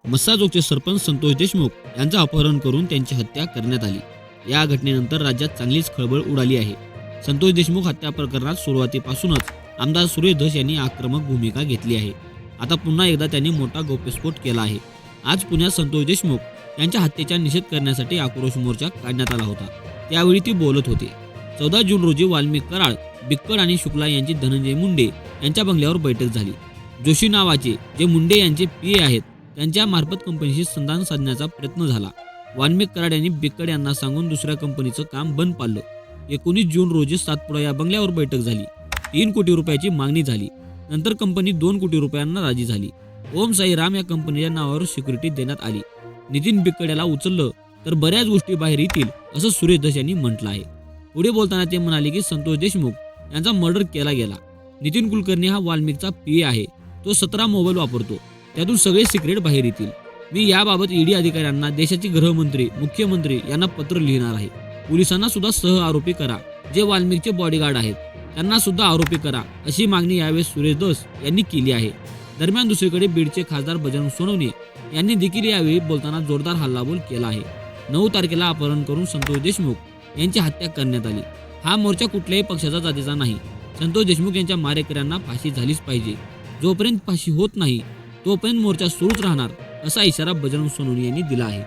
मस्साजोगचे सरपंच संतोष देशमुख यांचं अपहरण करून त्यांची हत्या करण्यात आली। या घटनेनंतर राज्यात चांगलीच खळबळ उडाली आहे। संतोष देशमुख हत्या प्रकरणात सुरुवातीपासूनच आमदार सुरेश धस यांनी आक्रमक भूमिका घेतली आहे। आता पुन्हा एकदा त्यांनी मोठा गौप्यस्फोट केला आहे। आज पुण्यात संतोष देशमुख यांच्या हत्येचा निषेध करण्यासाठी आक्रोश मोर्चा काढण्यात आला होता। त्यावेळी ती बोलत होते। 14 जून रोजी वाल्मिक कराड, बिक्कड आणि शुक्ला यांची धनंजय मुंडे यांच्या बंगल्यावर बैठक झाली। जोशी नावाचे जे मुंडे यांचे पीए आहेत त्यांच्या मार्फत कंपनीशी संधान साधण्याचा प्रयत्न झाला। वाल्मिक कराड यांनी बिक्कड यांना सांगून दुसऱ्या कंपनीचं काम बंद पाडलं। 19 जून रोजी सातपुडा या बंगल्यावर बैठक झाली। 3 कोटी रुपयाची मागणी झाली। नंतर कंपनी 2 कोटी रुपयांना राजी झाली। ओम साई राम या कंपनीच्या नावावर सिक्युरिटी देण्यात आली। नितीन बिक्कड याला उचललं तर बऱ्याच गोष्टी बाहेर येतील असं सुरेश धस यांनी म्हटलं आहे। पुढे बोलताना ते म्हणाले की संतोष देशमुख यांचा मर्डर केला गेला। नितीन कुलकर्णी हा वाल्मिकचा पीए आहे। तो 17 मोबाईल वापरतो। त्यातून सगळे सिक्रेट बाहेर येतील। मी याबाबत ईडी अधिकाऱ्यांना, देशाचे गृहमंत्री, मुख्यमंत्री यांना पत्र लिहिणार आहे। पोलिसांना सुद्धा सह आरोपी करा। जे वाल्मिकचे बॉडीगार्ड आहेत त्यांना सुद्धा आरोपी करा अशी मागणी यावेळी सुरेश धस यांनी केली आहे। दरम्यान दुसरीकडे बीडचे खासदार बजरंग सोनवणे यांनी देखील यावेळी बोलताना जोरदार हल्लाबोल केला आहे। 9 तारखेला अपहरण करून संतोष देशमुख यांची हत्या करण्यात आली। हा मोर्चा कुठल्याही पक्षाचा जातीचा नाही। संतोष देशमुख यांच्या मारेकऱ्यांना फाशी झालीच पाहिजे। जोपर्यंत फाशी होत नाही तोपर्यंत मोर्चा सुरूच राहणार असा इशारा बजरंग सोनवणे यांनी दिला आहे।